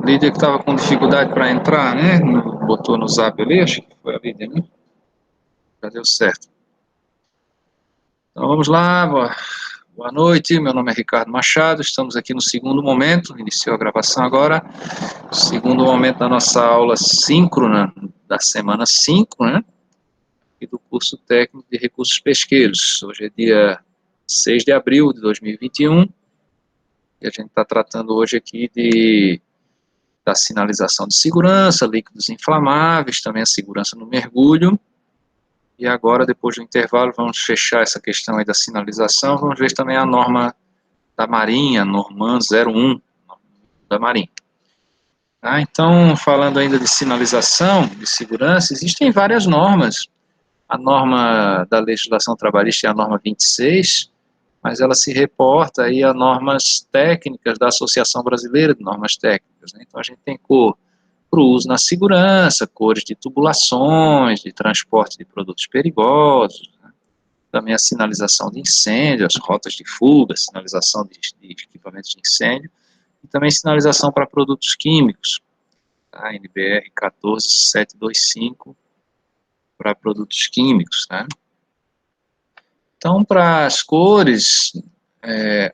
Lídia que estava com dificuldade para entrar, né? Botou no zap ali, acho que foi a Lídia, né? Já deu certo. Então vamos lá, boa noite, meu nome é Ricardo Machado, estamos aqui no segundo momento, iniciou a gravação agora, segundo momento da nossa aula síncrona da semana 5, né? E do curso técnico de recursos pesqueiros. Hoje é dia 6 de abril de 2021 e a gente está tratando hoje aqui da sinalização de segurança, líquidos inflamáveis, também a segurança no mergulho. E agora, depois do intervalo, vamos fechar essa questão aí da sinalização, vamos ver também a norma da Marinha, Norman 01, da Marinha. Tá? Então, falando ainda de sinalização, de segurança, existem várias normas. A norma da legislação trabalhista é a norma 26, mas ela se reporta aí a normas técnicas da Associação Brasileira de Normas Técnicas, né? Então, a gente tem cor para o uso na segurança, cores de tubulações, de transporte de produtos perigosos, né? Também a sinalização de incêndio, as rotas de fuga, sinalização de equipamentos de incêndio, e também sinalização para produtos químicos, tá? NBR 14725, para produtos químicos, né? Então, para as cores,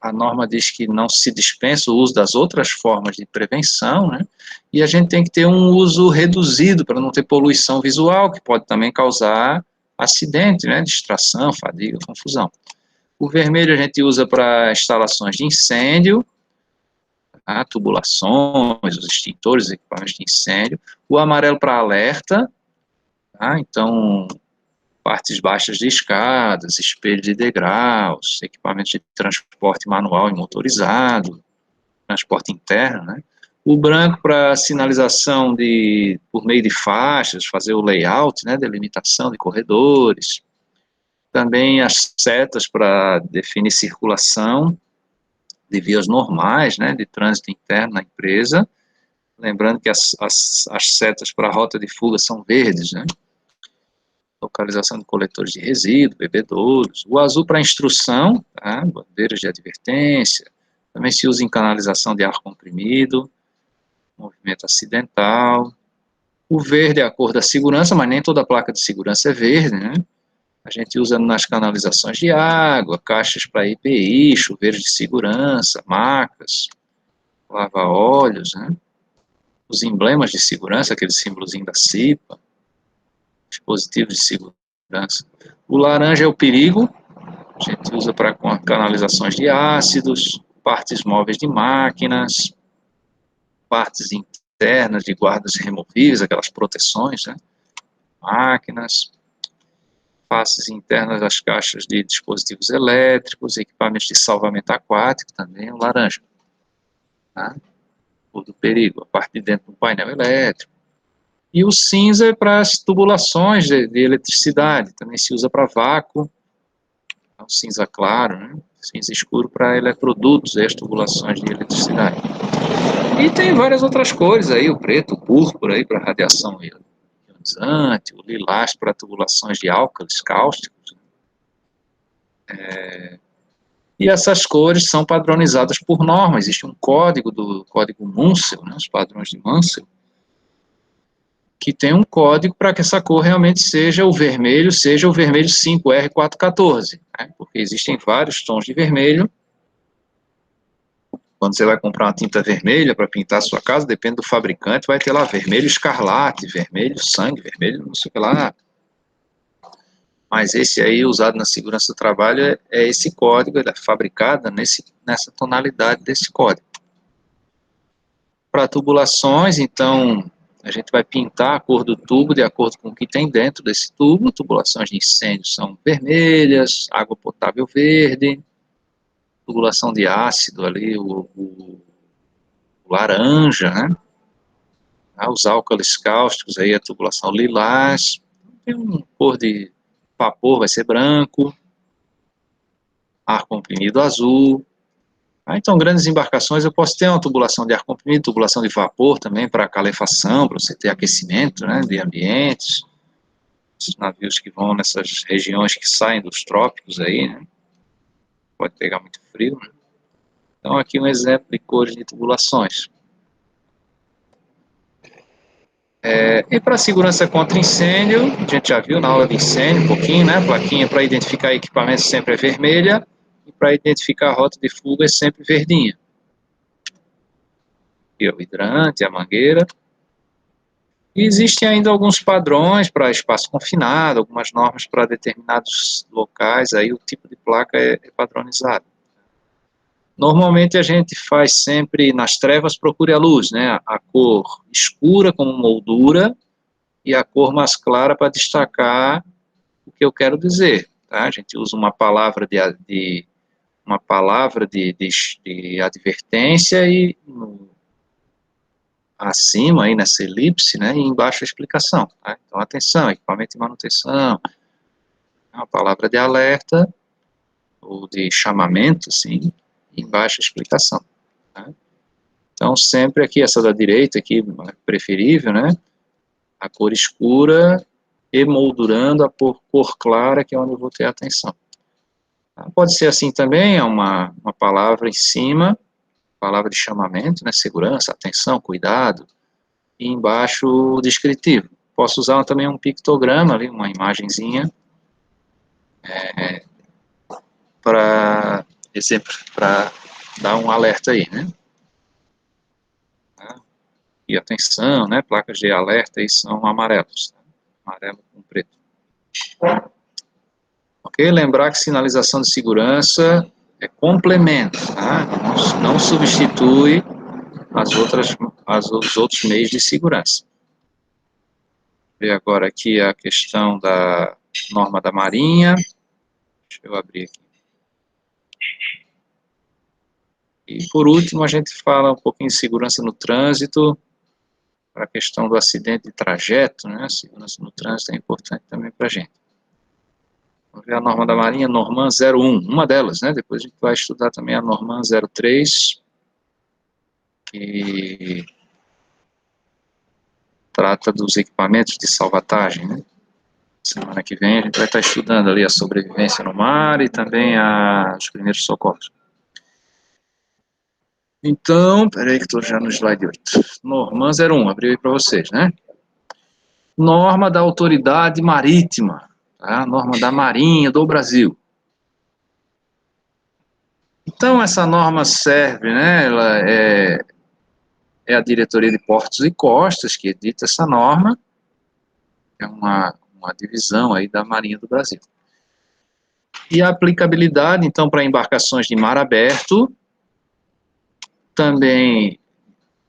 a norma diz que não se dispensa o uso das outras formas de prevenção, né? E a gente tem que ter um uso reduzido para não ter poluição visual, que pode também causar acidente, né? Distração, fadiga, confusão. O vermelho a gente usa para instalações de incêndio, tá? Tubulações, os extintores, equipamentos de incêndio. O amarelo para alerta, tá? Então, partes baixas de escadas, espelho de degraus, equipamentos de transporte manual e motorizado, transporte interno, né? O branco para sinalização por meio de faixas, fazer o layout, né, delimitação de corredores. Também as setas para definir circulação de vias normais, né, de trânsito interno na empresa. Lembrando que as setas para a rota de fuga são verdes, né? Localização de coletores de resíduos, bebedouros. O azul para instrução, tá? Bandeiras de advertência. Também se usa em canalização de ar comprimido, movimento acidental. O verde é a cor da segurança, mas nem toda placa de segurança é verde, né? A gente usa nas canalizações de água, caixas para EPI, chuveiros de segurança, macas, lava-óleos, né? Os emblemas de segurança, aquele símbolozinho da CIPA, dispositivos de segurança. O laranja é o perigo, a gente usa para canalizações de ácidos, partes móveis de máquinas, partes internas de guardas removíveis, aquelas proteções, né? Máquinas, faces internas das caixas de dispositivos elétricos, equipamentos de salvamento aquático também, o laranja, tá? O do perigo, a parte de dentro do painel elétrico. E o cinza é para as tubulações de eletricidade, também se usa para vácuo, é um cinza claro, né? Cinza escuro para eletrodutos, as tubulações de eletricidade. E tem várias outras cores aí, o preto, o púrpura aí para radiação ionizante, o lilás para tubulações de álcalis cáusticos. E essas cores são padronizadas por norma, existe um código do código Munsell, né, os padrões de Munsell, que tem um código para que essa cor realmente seja o vermelho 5R414, né, porque existem vários tons de vermelho. Quando você vai comprar uma tinta vermelha para pintar a sua casa, depende do fabricante, vai ter lá vermelho escarlate, vermelho sangue, vermelho não sei o que lá. Mas esse aí, usado na segurança do trabalho, é esse código, ele é fabricado nessa tonalidade desse código. Para tubulações, então, a gente vai pintar a cor do tubo de acordo com o que tem dentro desse tubo. Tubulações de incêndio são vermelhas, água potável verde, tubulação de ácido ali, o laranja, né? Os álcalis cáusticos, aí a tubulação lilás, tem uma cor de vapor, vai ser branco, ar comprimido azul. Então, grandes embarcações, eu posso ter uma tubulação de ar comprimido, tubulação de vapor também para calefação, para você ter aquecimento, né, de ambientes. Os navios que vão nessas regiões que saem dos trópicos aí, né, pode pegar muito frio, né? Então, aqui um exemplo de cores de tubulações. E para segurança contra incêndio, a gente já viu na aula de incêndio um pouquinho, né? A plaquinha para identificar equipamentos sempre é vermelha, e para identificar a rota de fuga é sempre verdinha. E o hidrante, a mangueira. E existem ainda alguns padrões para espaço confinado, algumas normas para determinados locais, aí o tipo de placa é padronizado. Normalmente a gente faz sempre nas trevas procure a luz, né? A cor escura como moldura e a cor mais clara para destacar o que eu quero dizer, tá? A gente usa uma palavra de advertência e acima aí nessa elipse, né? E embaixo a explicação, tá? Então atenção, equipamento de manutenção, uma palavra de alerta ou de chamamento, assim, e embaixo a explicação, tá? Então sempre aqui essa da direita aqui é preferível, né? A cor escura emoldurando a cor clara, que é onde eu vou ter atenção. Pode ser assim também, é uma palavra em cima, palavra de chamamento, né, segurança, atenção, cuidado, e embaixo o descritivo. Posso usar também um pictograma ali, uma imagenzinha, para dar um alerta aí, né? E atenção, né, placas de alerta aí são amarelos, amarelo com preto. Ok? Lembrar que sinalização de segurança é complemento, tá? Não substitui os outros meios de segurança. Vou ver agora aqui a questão da norma da Marinha. Deixa eu abrir aqui. E por último, a gente fala um pouquinho de segurança no trânsito, para a questão do acidente de trajeto, né? A segurança no trânsito é importante também para a gente. Vamos ver a norma da Marinha, Norman 01, uma delas, né? Depois a gente vai estudar também a Norman 03, que trata dos equipamentos de salvatagem, né? Semana que vem a gente vai estar estudando ali a sobrevivência no mar e também os primeiros socorros. Então, peraí que estou já no slide 8. Norman 01, abriu aí para vocês, né? Norma da Autoridade Marítima, tá? Norma da Marinha do Brasil. Então, essa norma serve, né? Ela é a Diretoria de Portos e Costas que edita essa norma, é uma divisão aí da Marinha do Brasil. E a aplicabilidade, então, para embarcações de mar aberto, também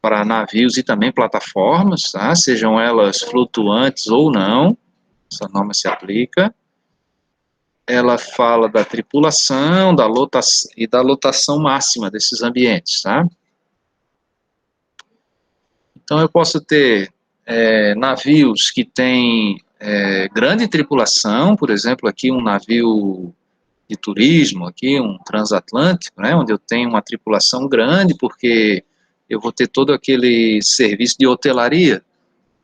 para navios e também plataformas, tá? Sejam elas flutuantes ou não, essa norma se aplica. Ela fala da tripulação, e da lotação máxima desses ambientes, tá? Então eu posso ter navios que têm grande tripulação, por exemplo, aqui um navio de turismo, aqui um transatlântico, né, onde eu tenho uma tripulação grande, porque eu vou ter todo aquele serviço de hotelaria,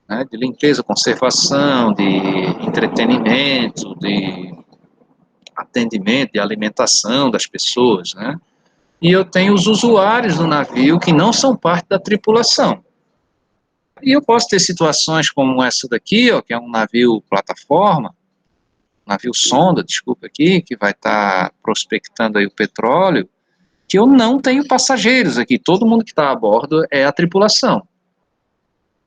né, de limpeza, conservação, de entretenimento, de atendimento, de alimentação das pessoas, né, e eu tenho os usuários do navio que não são parte da tripulação. E eu posso ter situações como essa daqui, ó, que é um navio plataforma, navio sonda, desculpa aqui, que vai estar prospectando aí o petróleo, que eu não tenho passageiros aqui, todo mundo que está a bordo é a tripulação.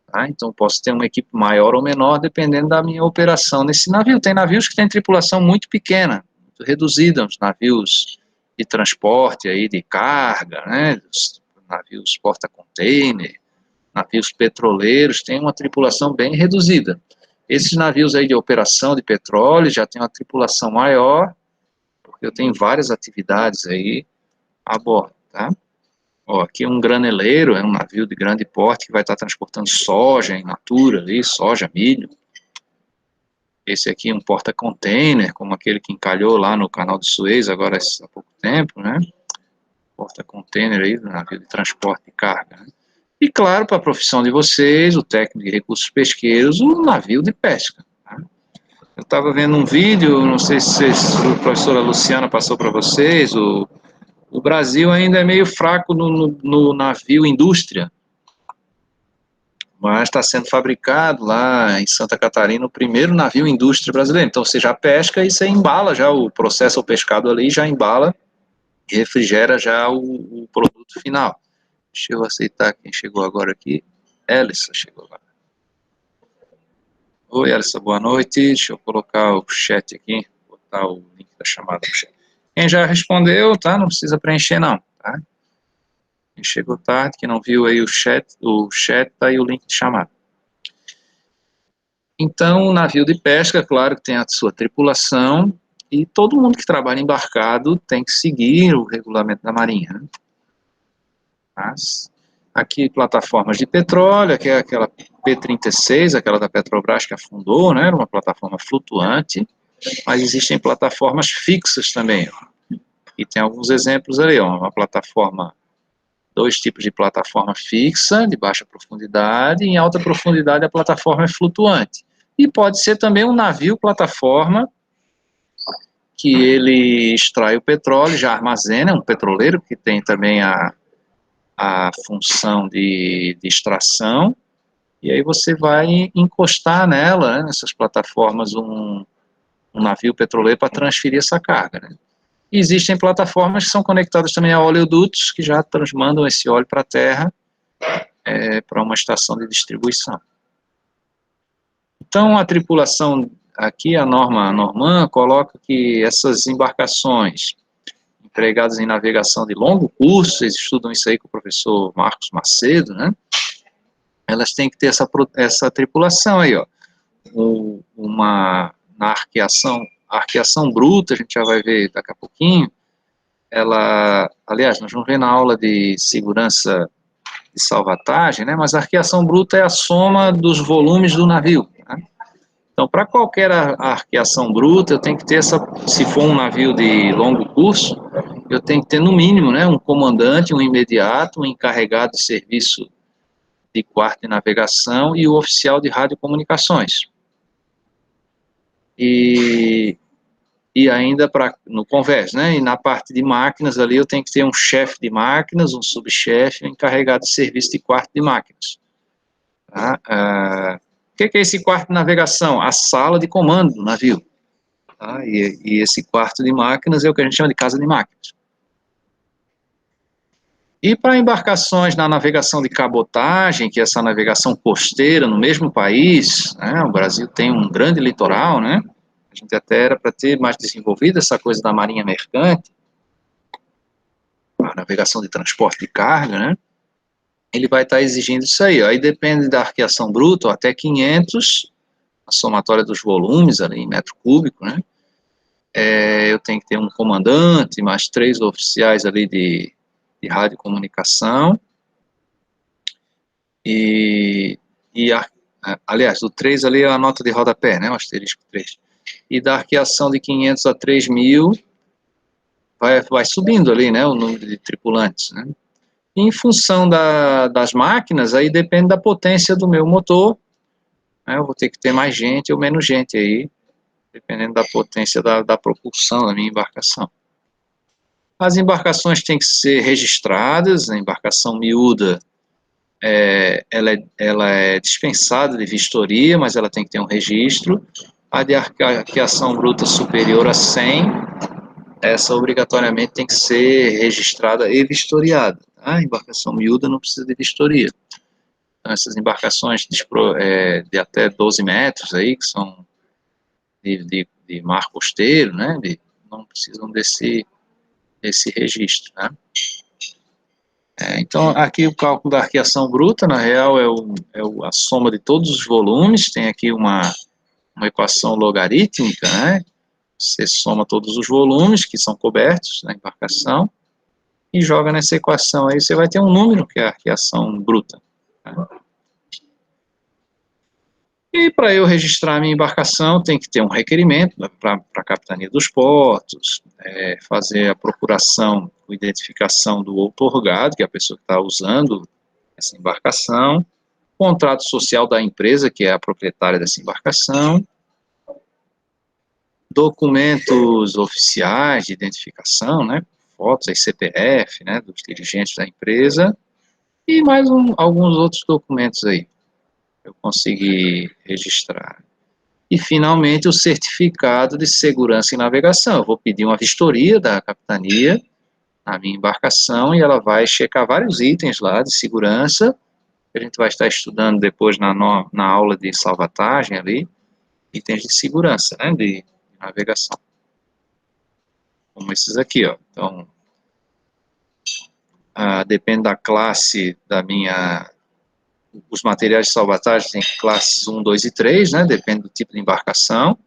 Tá? Então posso ter uma equipe maior ou menor, dependendo da minha operação nesse navio. Tem navios que têm tripulação muito pequena, muito reduzida, os navios de transporte aí, de carga, né, os navios porta-container, navios petroleiros têm uma tripulação bem reduzida. Esses navios aí de operação de petróleo já têm uma tripulação maior, porque eu tenho várias atividades aí a bordo, tá? Ó, aqui um graneleiro, é um navio de grande porte que vai estar transportando soja in natura ali, soja, milho. Esse aqui é um porta-container, como aquele que encalhou lá no canal de Suez agora há pouco tempo, né? Porta-container aí, do navio de transporte de carga, né? E, claro, para a profissão de vocês, o técnico de recursos pesqueiros, o navio de pesca. Tá? Eu estava vendo um vídeo, não sei se a professora Luciana passou para vocês, o Brasil ainda é meio fraco no navio indústria. mas está sendo fabricado lá em Santa Catarina o primeiro navio indústria brasileiro. Então você já pesca e você embala já o processo o pescado ali, já embala e refrigera já o produto final. Deixa eu aceitar quem chegou agora aqui. Elissa chegou agora. Oi, Elissa, boa noite. Deixa eu colocar o chat aqui, botar o link da chamada no chat. Quem já respondeu, tá? Não precisa preencher não, tá? Quem chegou tarde, que não viu aí o chat tá aí o link de chamada. Então, o navio de pesca, claro que tem a sua tripulação, e todo mundo que trabalha embarcado tem que seguir o regulamento da Marinha, né? Mas, aqui, plataformas de petróleo, que é aquela P-36, aquela da Petrobras que afundou, né? Era uma plataforma flutuante, mas existem plataformas fixas também, ó. E tem alguns exemplos ali, ó, uma plataforma, dois tipos de plataforma fixa, de baixa profundidade, e em alta profundidade a plataforma é flutuante. E pode ser também um navio plataforma, que ele extrai o petróleo, já armazena, um petroleiro que tem também a função de extração, e aí você vai encostar nela, né, nessas plataformas, um navio petroleiro para transferir essa carga, né. E existem plataformas que são conectadas também a oleodutos, que já transmandam esse óleo para a terra, para uma estação de distribuição. Então, a tripulação, aqui a Norman coloca que essas embarcações empregadas em navegação de longo curso, vocês estudam isso aí com o professor Marcos Macedo, né? Elas têm que ter essa tripulação aí, ó. Na arqueação bruta, a gente já vai ver daqui a pouquinho, aliás, nós vamos ver na aula de segurança de salvatagem, né? Mas a arqueação bruta é a soma dos volumes do navio, né? Então, para qualquer arqueação bruta, eu tenho que ter se for um navio de longo curso, eu tenho que ter no mínimo, né, um comandante, um imediato, um encarregado de serviço de quarto de navegação e o oficial de radiocomunicações. E ainda no convés, né, e na parte de máquinas ali eu tenho que ter um chefe de máquinas, um subchefe, um encarregado de serviço de quarto de máquinas. Tá? O que é esse quarto de navegação? A sala de comando do navio. Tá? E esse quarto de máquinas é o que a gente chama de casa de máquinas. E para embarcações na navegação de cabotagem, que é essa navegação costeira no mesmo país, né, o Brasil tem um grande litoral, né, a gente até era para ter mais desenvolvido essa coisa da marinha mercante, a navegação de transporte de carga, né, ele vai estar exigindo isso aí, ó. Aí depende da arqueação bruta, ó, até 500, a somatória dos volumes ali em metro cúbico, né, eu tenho que ter um comandante, mais 3 oficiais ali de radiocomunicação, aliás, o 3 ali é a nota de rodapé, né, o asterisco 3. E da arqueação de 500 a 3.000, vai subindo ali, né, o número de tripulantes, né. E em função das máquinas, aí depende da potência do meu motor, né, eu vou ter que ter mais gente ou menos gente aí, dependendo da potência da propulsão da minha embarcação. As embarcações têm que ser registradas, a embarcação miúda, ela é dispensada de vistoria, mas ela tem que ter um registro. A de arqueação bruta superior a 100, essa obrigatoriamente tem que ser registrada e vistoriada. Tá? A embarcação miúda não precisa de vistoria. Então, essas embarcações de até 12 metros, aí, que são de mar costeiro, né, não precisam desse registro. Né? Então, aqui o cálculo da arqueação bruta, na real, a soma de todos os volumes, tem aqui uma equação logarítmica, né? Você soma todos os volumes que são cobertos na embarcação e joga nessa equação aí, você vai ter um número que é a arqueação bruta. Né? E para eu registrar a minha embarcação, tem que ter um requerimento para a capitania dos portos, fazer a procuração, a identificação do outorgado, que é a pessoa que está usando essa embarcação, contrato social da empresa, que é a proprietária dessa embarcação, documentos oficiais de identificação, né, fotos, aí CPF, né, dos dirigentes da empresa, e mais alguns outros documentos aí. eu conseguir registrar. E, finalmente, o certificado de segurança em navegação. Eu vou pedir uma vistoria da capitania na minha embarcação e ela vai checar vários itens lá de segurança, que a gente vai estar estudando depois na aula de salvatagem ali, itens de segurança, né, de navegação. Como esses aqui, ó. Então, depende da classe da minha... Os materiais de salvatagem têm classes 1, 2 e 3, né, depende do tipo de embarcação.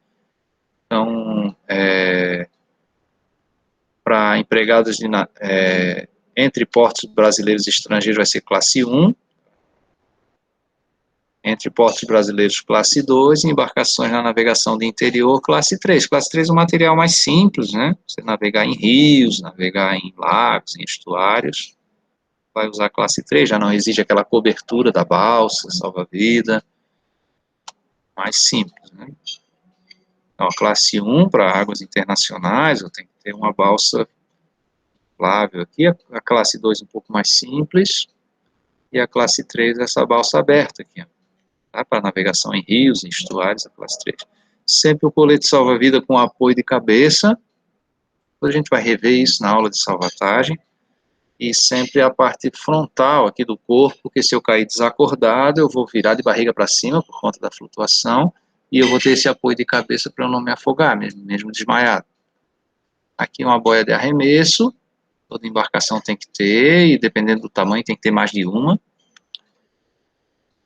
Então, para empregados entre portos brasileiros e estrangeiros vai ser classe 1, entre portos brasileiros classe 2 e embarcações na navegação de interior classe 3. Classe 3 é um material mais simples, né? Você navegar em rios, navegar em lagos, em estuários, vai usar classe 3, já não exige aquela cobertura da balsa, salva-vida, mais simples, né? Então, a classe 1 para águas internacionais, eu tenho que ter uma balsa inflável aqui, a classe 2 um pouco mais simples, e a classe 3 essa balsa aberta aqui, tá? Para navegação em rios, em estuários, a classe 3. Sempre o colete salva-vida com apoio de cabeça, depois a gente vai rever isso na aula de salvatagem, e sempre a parte frontal aqui do corpo, porque se eu cair desacordado, eu vou virar de barriga para cima por conta da flutuação, e eu vou ter esse apoio de cabeça para eu não me afogar, mesmo desmaiado. Aqui uma boia de arremesso, toda embarcação tem que ter, e dependendo do tamanho tem que ter mais de uma.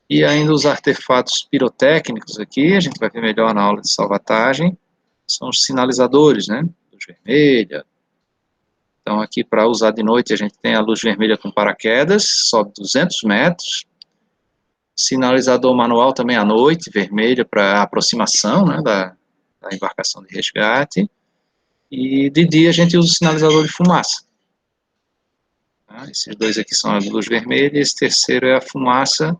E ainda os artefatos pirotécnicos aqui, a gente vai ver melhor na aula de salvatagem, são os sinalizadores, né? Luz vermelha. Então aqui para usar de noite a gente tem a luz vermelha com paraquedas, sobe 200 metros. Sinalizador manual também à noite, vermelha para aproximação, né, da embarcação de resgate. E de dia a gente usa o sinalizador de fumaça. Esses dois aqui são a luz vermelha e esse terceiro é a fumaça.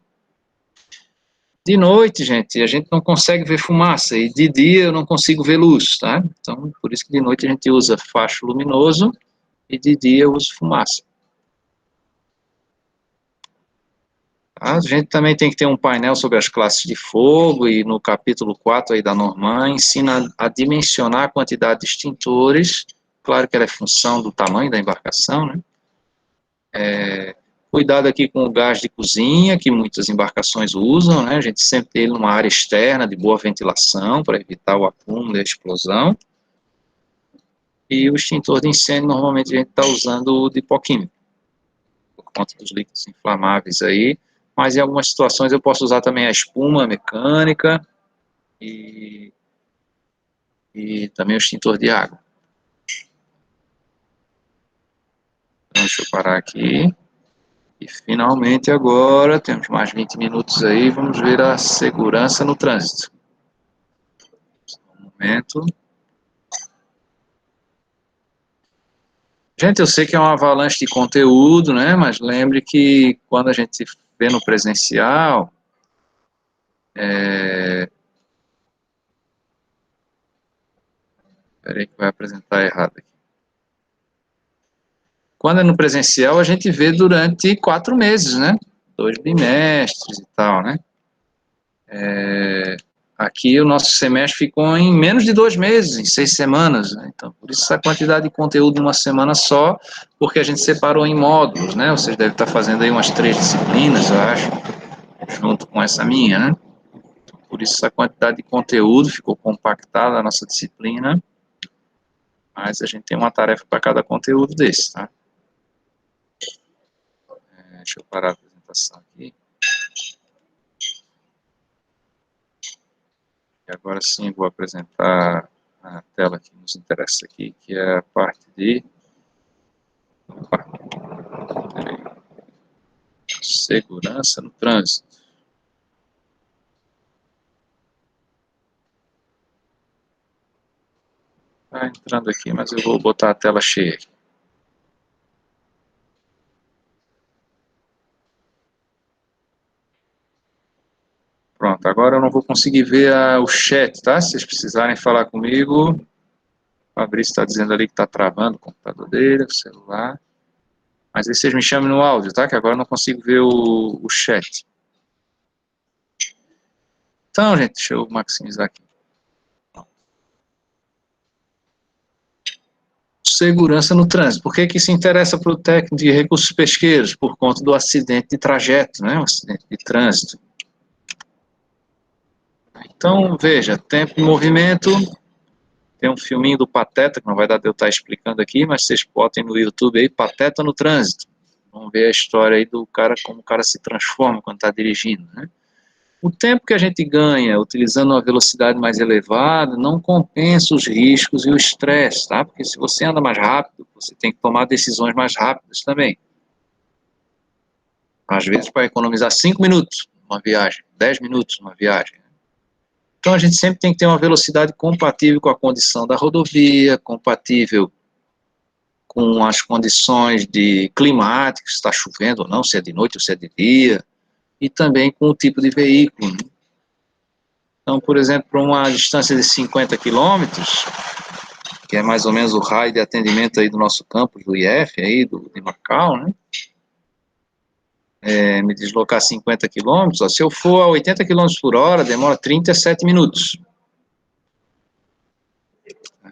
De noite, gente, a gente não consegue ver fumaça, e de dia eu não consigo ver luz, tá? Então, por isso que de noite a gente usa facho luminoso, e de dia eu uso fumaça. A gente também tem que ter um painel sobre as classes de fogo, e no capítulo 4 aí da Norman, ensina a dimensionar a quantidade de extintores, claro que ela é função do tamanho da embarcação, né? Cuidado aqui com o gás de cozinha, que muitas embarcações usam, né? A gente sempre tem ele numa área externa, de boa ventilação, para evitar o acúmulo e a explosão. E o extintor de incêndio, normalmente a gente está usando o de pó químico, por conta dos líquidos inflamáveis aí. Mas em algumas situações eu posso usar também a espuma mecânica e também o extintor de água. Então, deixa eu parar aqui. E finalmente agora, temos mais 20 minutos aí, vamos ver a segurança no trânsito. Um momento. Gente, eu sei que é uma avalanche de conteúdo, né, mas lembre que quando a gente vê no presencial, Peraí que vai apresentar errado aqui. Quando é no presencial, a gente vê durante 4 meses, né? 2 bimestres e tal, né? Aqui o nosso semestre ficou em menos de 2 meses, em 6 semanas, né? Então, por isso essa quantidade de conteúdo em uma semana só, porque a gente separou em módulos, né? Vocês devem estar fazendo aí umas 3 disciplinas, eu acho, junto com essa minha, né? Por isso essa quantidade de conteúdo ficou compactada na nossa disciplina, mas a gente tem uma tarefa para cada conteúdo desse, tá? Deixa eu parar a apresentação aqui. E agora sim vou apresentar a tela que nos interessa aqui, que é a parte de segurança no trânsito. Está entrando aqui, mas eu vou botar a tela cheia aqui. Pronto, agora eu não vou conseguir ver o chat, tá? Se vocês precisarem falar comigo, o Fabrício está dizendo ali que está travando o computador dele, o celular. Mas aí vocês me chamem no áudio, tá? Que agora eu não consigo ver o chat. Então, gente, deixa eu maximizar aqui. Segurança no trânsito. Por que que isso interessa para o técnico de recursos pesqueiros? Por conta do acidente de trajeto, né? O acidente de trânsito. Então, veja, tempo e movimento. Tem um filminho do Pateta, que não vai dar de eu estar explicando aqui, mas vocês botem no YouTube aí, Pateta no Trânsito. Vamos ver a história aí do cara, como o cara se transforma quando está dirigindo, né? O tempo que a gente ganha utilizando uma velocidade mais elevada não compensa os riscos e o estresse, tá? Porque se você anda mais rápido, você tem que tomar decisões mais rápidas também. Às vezes para economizar 5 minutos numa viagem, 10 minutos numa viagem. Então a gente sempre tem que ter uma velocidade compatível com a condição da rodovia, compatível com as condições climáticas, se está chovendo ou não, se é de noite ou se é de dia, e também com o tipo de veículo, né? Então, por exemplo, para uma distância de 50 quilômetros, que é mais ou menos o raio de atendimento aí do nosso campus do IF, aí, de Macau, né? Me deslocar 50 quilômetros, se eu for a 80 quilômetros por hora, demora 37 minutos.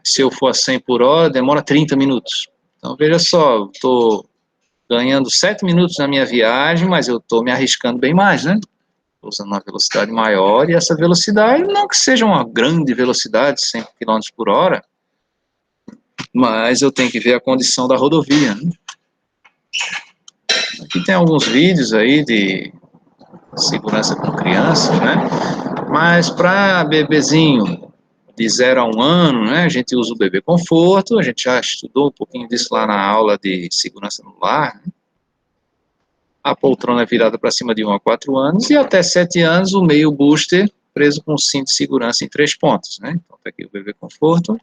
Se eu for a 100 por hora, demora 30 minutos. Então, veja só, eu estou ganhando 7 minutos na minha viagem, mas eu estou me arriscando bem mais, né? Estou usando uma velocidade maior, e essa velocidade, não que seja uma grande velocidade, 100 quilômetros por hora, mas eu tenho que ver a condição da rodovia, né? Aqui tem alguns vídeos aí de segurança com crianças, né? Mas para bebezinho de 0 a 1 ano, né, a gente usa o bebê conforto, a gente já estudou um pouquinho disso lá na aula de segurança no lar, né? A poltrona é virada para cima de 1 a 4 anos, e até 7 anos o meio booster preso com cinto de segurança em 3 pontos, né? Então tá aqui o bebê conforto,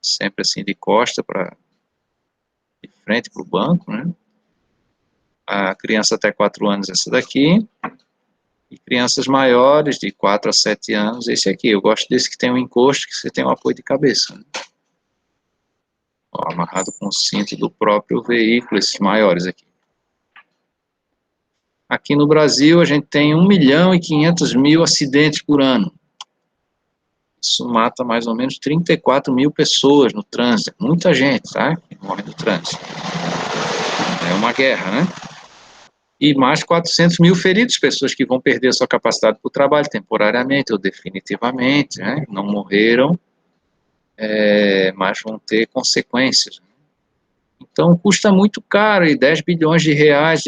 sempre assim de costa para de frente para o banco, né? A criança até 4 anos, essa daqui. E crianças maiores, de 4 a 7 anos, esse aqui. Eu gosto desse que tem um encosto, que você tem um apoio de cabeça, né? Ó, amarrado com o cinto do próprio veículo, esses maiores aqui. Aqui no Brasil, a gente tem 1.500.000 acidentes por ano. Isso mata mais ou menos 34 mil pessoas no trânsito. Muita gente, tá? Que morre no trânsito. É uma guerra, né? E mais 400 mil feridos, pessoas que vão perder a sua capacidade para o trabalho temporariamente ou definitivamente, né? Não morreram, mas vão ter consequências. Então, custa muito caro, e 10 bilhões de reais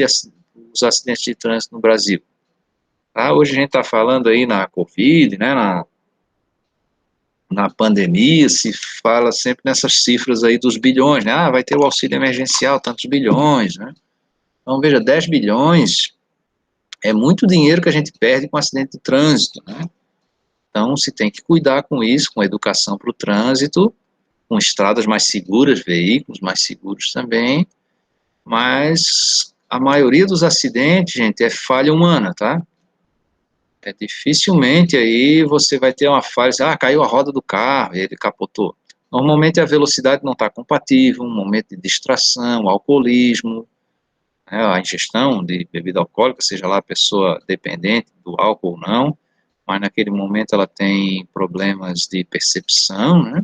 os acidentes de trânsito no Brasil. Tá? Hoje a gente está falando aí na Covid, né, na pandemia, se fala sempre nessas cifras aí dos bilhões, né? Ah, vai ter o auxílio emergencial, tantos bilhões, né? Então, veja, 10 bilhões é muito dinheiro que a gente perde com acidente de trânsito, né? Então, se tem que cuidar com isso, com educação para o trânsito, com estradas mais seguras, veículos mais seguros também, mas a maioria dos acidentes, gente, é falha humana, tá? Dificilmente aí você vai ter uma falha, caiu a roda do carro e ele capotou. Normalmente a velocidade não está compatível, um momento de distração, alcoolismo, né, a ingestão de bebida alcoólica, seja lá a pessoa dependente do álcool ou não, mas naquele momento ela tem problemas de percepção, né?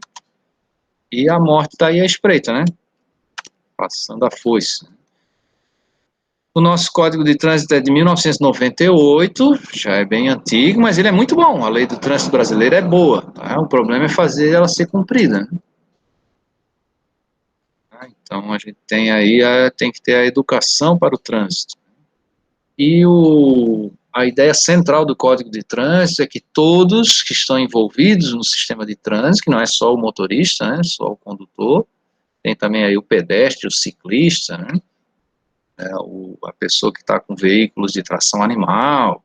E a morte está aí à espreita, né? Passando a foice. O nosso Código de Trânsito é de 1998, já é bem antigo, mas ele é muito bom. A lei do trânsito brasileira é boa, tá? O problema é fazer ela ser cumprida, né? Então a gente tem aí, tem que ter a educação para o trânsito. E a ideia central do Código de Trânsito é que todos que estão envolvidos no sistema de trânsito, que não é só o motorista, né, só o condutor, tem também aí o pedestre, o ciclista, né, a pessoa que está com veículos de tração animal,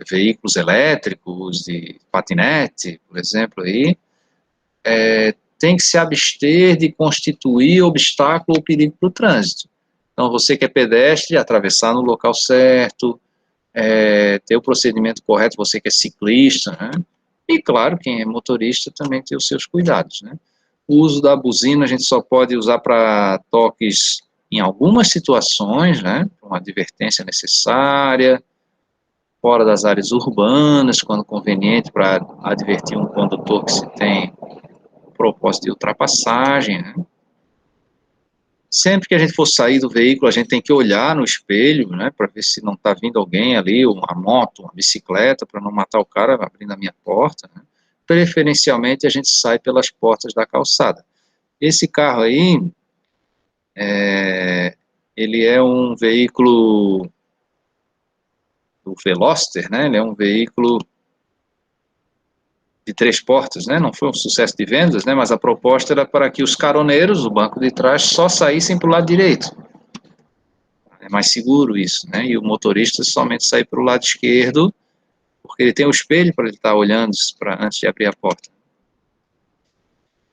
veículos elétricos, de patinete, por exemplo, aí, tem que se abster de constituir obstáculo ou perigo para o trânsito. Então, você que é pedestre, atravessar no local certo, ter o procedimento correto, você que é ciclista, né? E, claro, quem é motorista também tem os seus cuidados, né? O uso da buzina a gente só pode usar para toques em algumas situações, né? Uma advertência necessária, fora das áreas urbanas, quando conveniente, para advertir um condutor que se tem propósito de ultrapassagem, né? Sempre que a gente for sair do veículo, a gente tem que olhar no espelho, né, para ver se não está vindo alguém ali, uma moto, uma bicicleta, para não matar o cara abrindo a minha porta, né? Preferencialmente, a gente sai pelas portas da calçada. Esse carro aí, ele é um veículo do Veloster, né? Ele é um veículo de 3 portas, né? Não foi um sucesso de vendas, né? Mas a proposta era para que os caroneiros, o banco de trás, só saíssem para o lado direito. É mais seguro isso, né? E o motorista somente sair para o lado esquerdo, porque ele tem o espelho para ele estar olhando antes de abrir a porta.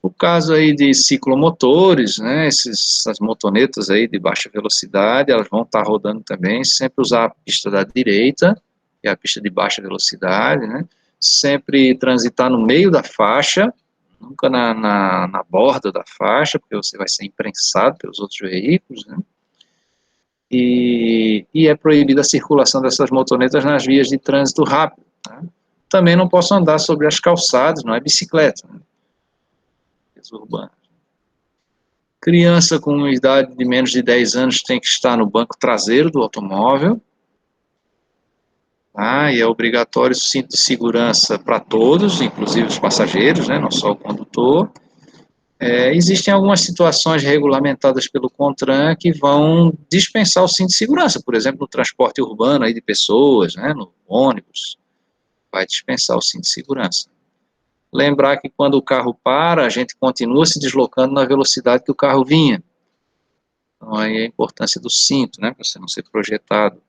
O caso aí de ciclomotores, né? Essas motonetas aí de baixa velocidade, elas vão estar rodando também, sempre usar a pista da direita, que é a pista de baixa velocidade, né? Sempre transitar no meio da faixa, nunca na borda da faixa, porque você vai ser imprensado pelos outros veículos, né? E é proibida a circulação dessas motonetas nas vias de trânsito rápido, né? Também não posso andar sobre as calçadas, não é bicicleta, né? Urbanas. Criança com idade de menos de 10 anos tem que estar no banco traseiro do automóvel. E é obrigatório o cinto de segurança para todos, inclusive os passageiros, né, não só o condutor. Existem algumas situações regulamentadas pelo CONTRAN que vão dispensar o cinto de segurança, por exemplo, no transporte urbano aí de pessoas, né, no ônibus, vai dispensar o cinto de segurança. Lembrar que quando o carro para, a gente continua se deslocando na velocidade que o carro vinha. Então, aí a importância do cinto, né, para você não ser projetado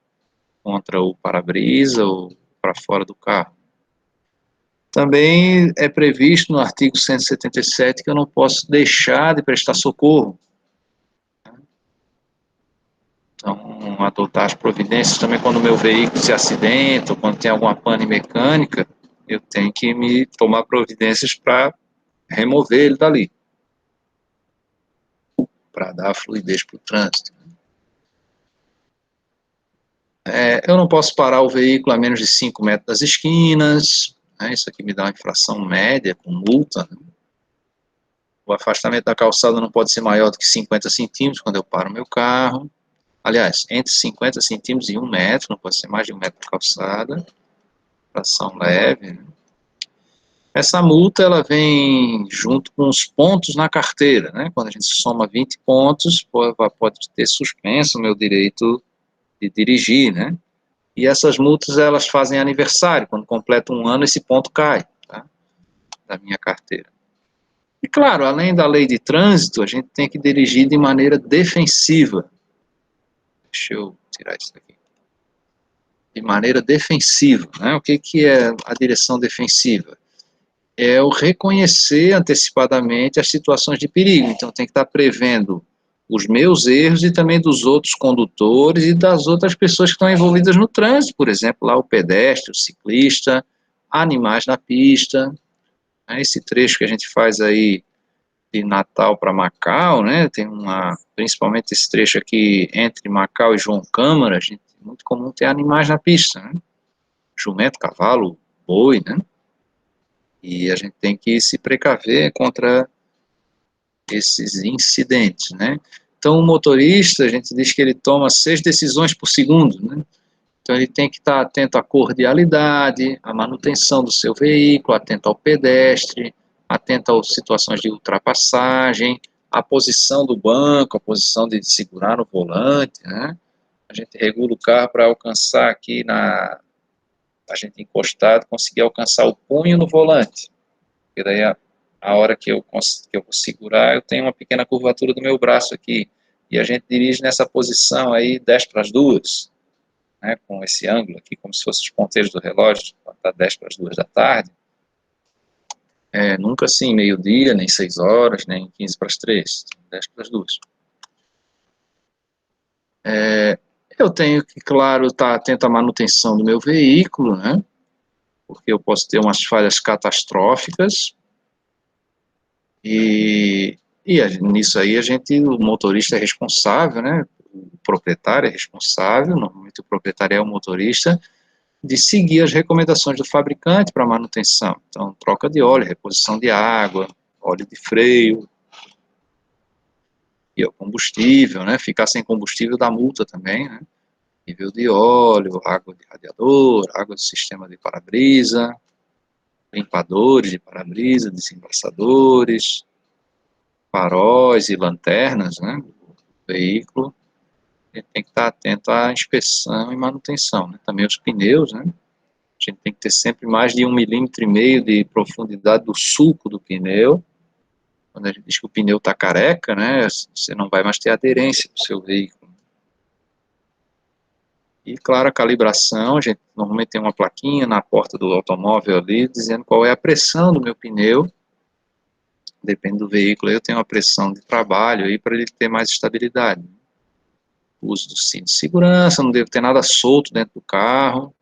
contra o para-brisa ou para fora do carro. Também é previsto no artigo 177 que eu não posso deixar de prestar socorro. Então, adotar as providências também quando o meu veículo se acidenta ou quando tem alguma pane mecânica, eu tenho que me tomar providências para remover ele dali, para dar fluidez para o trânsito. Eu não posso parar o veículo a menos de 5 metros das esquinas, né? Isso aqui me dá uma infração média com multa, né? O afastamento da calçada não pode ser maior do que 50 centímetros quando eu paro o meu carro. Aliás, entre 50 centímetros e 1 metro, não pode ser mais de 1 metro de calçada. Infração leve, né? Essa multa, ela vem junto com os pontos na carteira, né? Quando a gente soma 20 pontos, pode ter suspenso o meu direito de dirigir, né? E essas multas, elas fazem aniversário. Quando completa 1 ano, esse ponto cai, tá? Da minha carteira. E, claro, além da lei de trânsito, a gente tem que dirigir de maneira defensiva. Deixa eu tirar isso daqui. De maneira defensiva, né? O que é a direção defensiva? É o reconhecer antecipadamente as situações de perigo. Então, tem que estar prevendo os meus erros e também dos outros condutores e das outras pessoas que estão envolvidas no trânsito, por exemplo, lá o pedestre, o ciclista, animais na pista, né? Esse trecho que a gente faz aí de Natal para Macau, né, principalmente esse trecho aqui entre Macau e João Câmara, é muito comum ter animais na pista, né? Jumento, cavalo, boi, né? E a gente tem que se precaver contra esses incidentes, né? Então, o motorista, a gente diz que ele toma 6 decisões por segundo, né? Então, ele tem que estar atento à cordialidade, à manutenção do seu veículo, atento ao pedestre, atento às situações de ultrapassagem, à posição do banco, a posição de segurar no volante, né? A gente regula o carro para alcançar aqui a gente encostado, conseguir alcançar o punho no volante. Porque daí a hora que eu vou segurar, eu tenho uma pequena curvatura do meu braço aqui. E a gente dirige nessa posição aí 10 para as 2, né, com esse ângulo aqui, como se fosse os ponteiros do relógio, quando está 10 para as 2 da tarde. Nunca assim, meio-dia, nem 6 horas, nem 15 para as 3, 10 para as 2. Eu tenho que, claro, estar atento à manutenção do meu veículo, né, porque eu posso ter umas falhas catastróficas, e nisso aí o motorista é responsável, né, o proprietário é responsável, normalmente o proprietário é o motorista, de seguir as recomendações do fabricante para manutenção. Então, troca de óleo, reposição de água, óleo de freio, e o combustível, né? Ficar sem combustível dá multa também, né? Nível de óleo, água de radiador, água do sistema de para-brisa, limpadores de para-brisa, desembaçadores, faróis e lanternas, né? Do veículo. Ele tem que estar atento à inspeção e manutenção, né? Também os pneus, né? A gente tem que ter sempre mais de 1,5 mm de profundidade do sulco do pneu. Quando a gente diz que o pneu está careca, né? Você não vai mais ter aderência para o seu veículo. E, claro, a calibração, a gente normalmente tem uma plaquinha na porta do automóvel ali, dizendo qual é a pressão do meu pneu. Depende do veículo, eu tenho uma pressão de trabalho aí para ele ter mais estabilidade. O uso do cinto de segurança, não devo ter nada solto dentro do carro,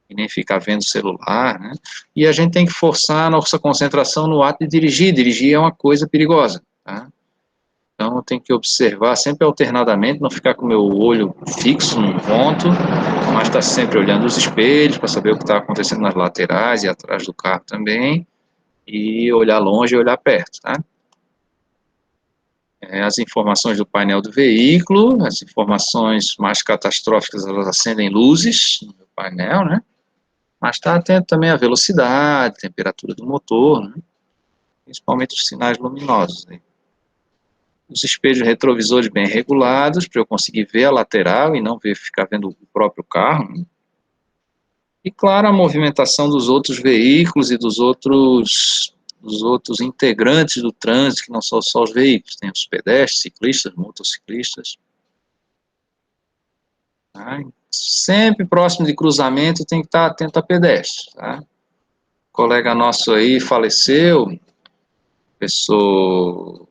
e nem ficar vendo o celular, né? E a gente tem que forçar a nossa concentração no ato de dirigir. Dirigir é uma coisa perigosa, tá? Então, eu tenho que observar sempre alternadamente, não ficar com o meu olho fixo num ponto, mas estar sempre olhando os espelhos para saber o que está acontecendo nas laterais e atrás do carro também, e olhar longe e olhar perto, tá? As informações do painel do veículo, as informações mais catastróficas, elas acendem luzes no painel, né? Mas está atento também à velocidade, temperatura do motor, né? Principalmente os sinais luminosos, né? Os espelhos retrovisores bem regulados, para eu conseguir ver a lateral e não ficar vendo o próprio carro, né? E, claro, a movimentação dos outros veículos e dos outros integrantes do trânsito, que não são só os veículos, tem os pedestres, ciclistas, motociclistas. Tá? Sempre próximo de cruzamento tem que estar atento a pedestres. Tá? Um colega nosso aí faleceu, professor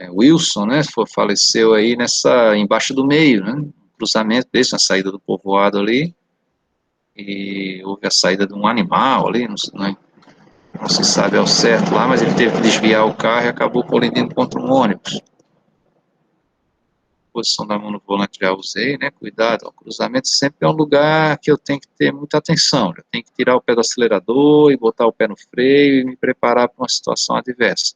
Wilson, né, faleceu aí embaixo do meio, né, cruzamento desse, na saída do povoado ali, e houve a saída de um animal ali, não se sabe ao certo lá, mas ele teve que desviar o carro e acabou colidindo contra um ônibus. Posição da mão no volante já usei, né, cuidado, o cruzamento sempre é um lugar que eu tenho que ter muita atenção, eu tenho que tirar o pé do acelerador e botar o pé no freio e me preparar para uma situação adversa.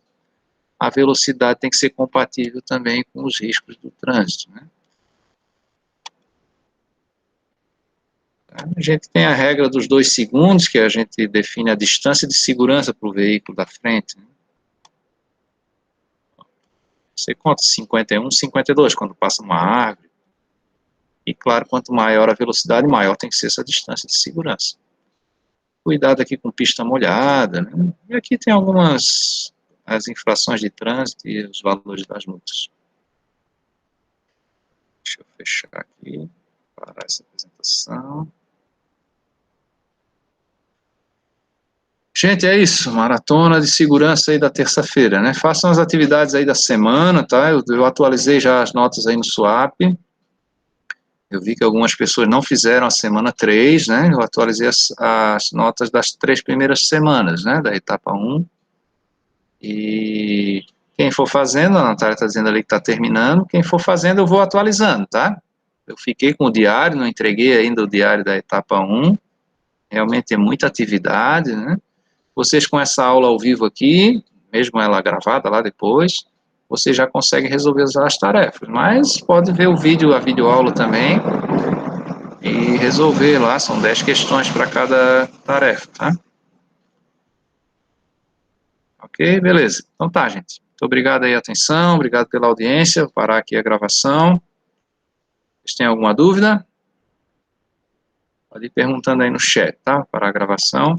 A velocidade tem que ser compatível também com os riscos do trânsito, né? A gente tem a regra dos 2 segundos, que a gente define a distância de segurança para o veículo da frente, né? Você conta 51, 52, quando passa uma árvore. E, claro, quanto maior a velocidade, maior tem que ser essa distância de segurança. Cuidado aqui com pista molhada, né? E aqui tem as infrações de trânsito e os valores das multas. Deixa eu fechar aqui, parar essa apresentação. Gente, é isso, maratona de segurança aí da terça-feira, né? Façam as atividades aí da semana, tá? Eu atualizei já as notas aí no Swap. Eu vi que algumas pessoas não fizeram a semana 3, né? Eu atualizei as notas das 3 primeiras semanas, né? Da etapa 1. E quem for fazendo, a Natália está dizendo ali que está terminando, quem for fazendo eu vou atualizando, tá? Eu fiquei com o diário, não entreguei ainda o diário da etapa 1. Realmente é muita atividade, né? Vocês com essa aula ao vivo aqui, mesmo ela gravada lá depois, vocês já conseguem resolver as tarefas, mas pode ver o vídeo, a videoaula também, e resolver lá, são 10 questões para cada tarefa, tá? Ok, beleza. Então tá, gente. Muito obrigado aí a atenção, obrigado pela audiência, vou parar aqui a gravação. Vocês têm alguma dúvida? Pode ir perguntando aí no chat, tá? Para a gravação.